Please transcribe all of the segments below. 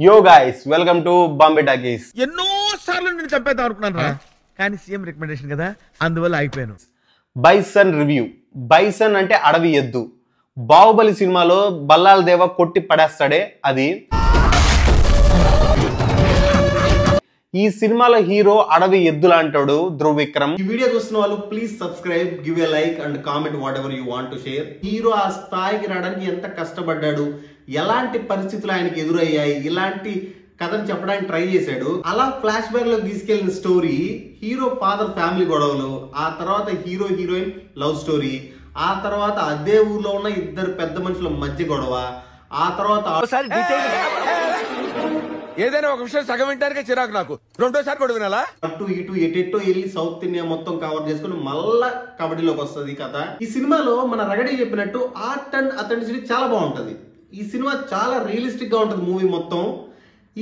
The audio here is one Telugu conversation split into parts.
యో guys welcome to Bombay talkies. ఎన్నో సార్లు నేను చంపేద్దాం అనుకున్నాను రా, కానీ సీఎం రికమెండేషన్ కదా, అందువల్ల ఆగిపోయాను. Bison review. బైసన్ అంటే అడవి ఎద్దు. బాహుబలి సినిమాలో బల్లాల దేవ కొట్టి పడేస్తాడే అది. ఈ సినిమాలో హీరో అడవి ఎద్దులా అంటాడు ధ్రువ్ విక్రమ్. ఈ వీడియో చూస్తున్న వాళ్ళు please subscribe, give a like and comment what ever you want to share. Hero ఆ స్థాయికి రావడానికి ఎంత కష్టపడ్డాడు, ఎలాంటి పరిస్థితులు ఆయనకి ఎదురయ్యాయి, ఇలాంటి కథను చెప్పడానికి ట్రై చేశాడు. అలా ఫ్లాష్ బ్యాక్ లో తీసుకెళ్లిన స్టోరీ హీరో ఫాదర్ ఫ్యామిలీ గొడవలు, ఆ తర్వాత హీరో హీరోయిన్ లవ్ స్టోరీ, ఆ తర్వాత అదే ఊర్లో ఉన్న ఇద్దరు పెద్ద మనుషుల మధ్య గొడవ, ఆ తర్వాత ఏదైనా ఒక విషయం సగం వింటానికే చిరాకు నాకు, రెండోసారి కూడా వినాలా? అటు ఇటు ఎటెట్టో వెళ్ళి సౌత్ ఇండియా మొత్తం కవర్ చేసుకుని మళ్ళా కబడ్డీలోకి వస్తుంది కథ. ఈ సినిమాలో మన రగడి చెప్పినట్టు ఆర్ట్ అండ్ అథెంటిసిటీ చాలా బాగుంటది. ఈ సినిమా చాలా రియలిస్టిక్ గా ఉంటది మూవీ మొత్తం.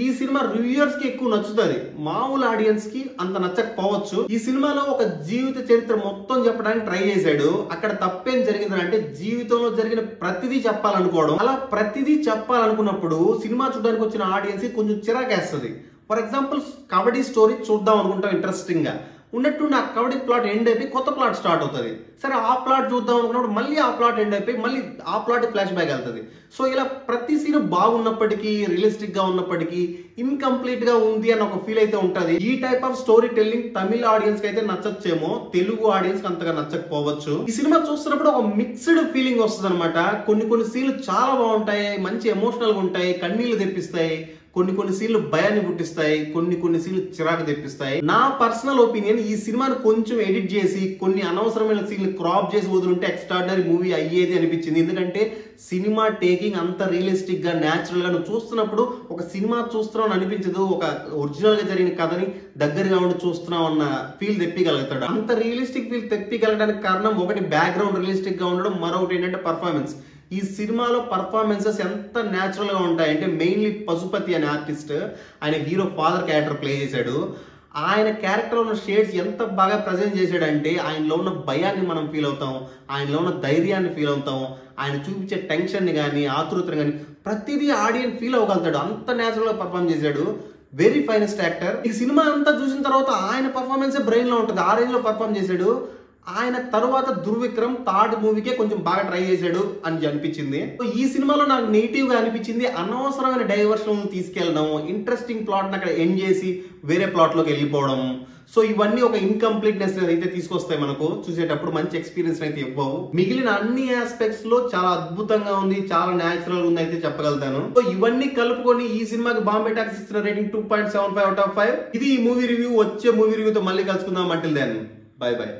ఈ సినిమా రివ్యూయర్స్ కి ఎక్కువ నచ్చుతుంది, మామూలు ఆడియన్స్ కి అంత నచ్చకపోవచ్చు. ఈ సినిమాలో ఒక జీవిత చరిత్ర మొత్తం చెప్పడానికి ట్రై చేశాడు. అక్కడ తప్పేం జరిగిందని అంటే జీవితంలో జరిగిన ప్రతిదీ చెప్పాలనుకోవడం. అలా ప్రతిదీ చెప్పాలనుకున్నప్పుడు సినిమా చూడడానికి వచ్చిన ఆడియన్స్ కి కొంచెం చిరాకేస్తుంది. ఫర్ ఎగ్జాంపుల్ కబడ్డీ స్టోరీ చూద్దాం అనుకుంటాం ఇంట్రెస్టింగ్ గా, ఉన్నట్టుండి ఆ కబడ్డీ ప్లాట్ ఎండ్ అయిపోయి కొత్త ప్లాట్ స్టార్ట్ అవుతుంది. సరే ఆ ప్లాట్ చూద్దాం అనుకున్నప్పుడు మళ్ళీ ఆ ప్లాట్ ఎండ్ అయిపోయి మళ్ళీ ఆ ప్లాట్ ఫ్లాష్ బ్యాక్ వెళ్తుంది. సో ఇలా ప్రతి సీన్ బాగున్నప్పటికీ, రియలిస్టిక్ గా ఉన్నప్పటికీ ఇన్కంప్లీట్ గా ఉంది అన్న ఒక ఫీల్ అయితే ఉంటది. ఈ type of story telling Tamil audience కి అయితే నచ్చచ్చేమో, తెలుగు ఆడియన్స్ కి అంతగా నచ్చకపోవచ్చు. ఈ సినిమా చూస్తున్నప్పుడు ఒక మిక్స్డ్ ఫీలింగ్ వస్తుంది అనమాట. కొన్ని సీన్లు చాలా బాగుంటాయి, మంచి ఎమోషనల్ గా ఉంటాయి, కన్నీళ్లు తెప్పిస్తాయి. కొన్ని సీన్లు భయాన్ని పుట్టిస్తాయి, కొన్ని సీన్లు చిరాకు తెప్పిస్తాయి. నా పర్సనల్ ఒపీనియన్, ఈ సినిమాను కొంచెం ఎడిట్ చేసి కొన్ని అనవసరమైన సీన్లు క్రాప్ చేసి వదులుంటే ఎక్స్ట్రాడినరీ మూవీ అయ్యేది అనిపించింది. ఎందుకంటే సినిమా టేకింగ్ అంత రియలిస్టిక్ గా, న్యాచురల్ గా నువ్వు చూస్తున్నప్పుడు ఒక సినిమా చూస్తున్నావు అనిపించదు. ఒక ఒరిజినల్ గా జరిగిన కథని దగ్గరగా ఉండి చూస్తున్నావు అన్న ఫీల్ తెప్పిగలుగుతాడు. అంత రియలిస్టిక్ ఫీల్ తెప్పిగలడానికి కారణం ఒకటి బ్యాక్గ్రౌండ్ రియలిస్టిక్ గా ఉండడం, మరొకటి ఏంటంటే పర్ఫార్మెన్స్. ఈ సినిమాలో పర్ఫార్మెన్సెస్ ఎంత న్యాచురల్ గా ఉంటాయంటే మెయిన్లీ పశుపతి అనే ఆర్టిస్ట్, ఆయన హీరో ఫాదర్ క్యారెక్టర్ ప్లే చేశాడు. ఆయన క్యారెక్టర్ ఉన్న షేడ్స్ ఎంత బాగా ప్రజెంట్ చేశాడంటే ఆయనలో ఉన్న భయాన్ని మనం ఫీల్ అవుతాం, ఆయనలో ఉన్న ధైర్యాన్ని ఫీల్ అవుతాం, ఆయన చూపించే టెన్షన్ ని కానీ ఆతృతని కానీ ప్రతిదీ ఆడియన్స్ ఫీల్ అవ్వగలుగుతాడు. అంత న్యాచురల్ గా పర్ఫార్మ్ చేశాడు. Very finest actor. ఈ సినిమా అంతా చూసిన తర్వాత ఆయన పర్ఫార్మెన్స్ బ్రెయిన్ లో ఉంటుంది, ఆ రేంజ్ లో పర్ఫార్మ్ చేశాడు. ఆయన తర్వాత ధ్రువ్ విక్రమ్ థర్డ్ మూవీకే కొంచెం బాగా ట్రై చేశాడు అని అనిపించింది. ఈ సినిమాలో నాకు నెగిటివ్ గా అనిపించింది అనవసరమైన డైవర్షన్ తీసుకెళ్ళడం, ఇంట్రెస్టింగ్ ప్లాట్ అక్కడ ఎండ్ చేసి వేరే ప్లాట్ లోకి వెళ్ళిపోవడం. సో ఇవన్నీ ఒక ఇన్కంప్లీట్నెస్ అయితే తీసుకొస్తాయి మనకు చూసేటప్పుడు, మంచి ఎక్స్పీరియన్స్ అయితే ఇవ్వవు. మిగిలిన అన్ని ఆస్పెక్ట్స్ లో చాలా అద్భుతంగా ఉంది, చాలా న్యాచురల్ ఉంది అయితే చెప్పగలుగుతాను. సో ఇవన్నీ కలుపుకొని ఈ సినిమాకి బాంబే టాకీస్ ఇస్తున్న రేటింగ్ 2.75 out of 5. ఇది ఈ మూవీ రివ్యూ. వచ్చే మూవీ రివ్యూతో మళ్ళీ కలుసుకుందాం. Until then bye by.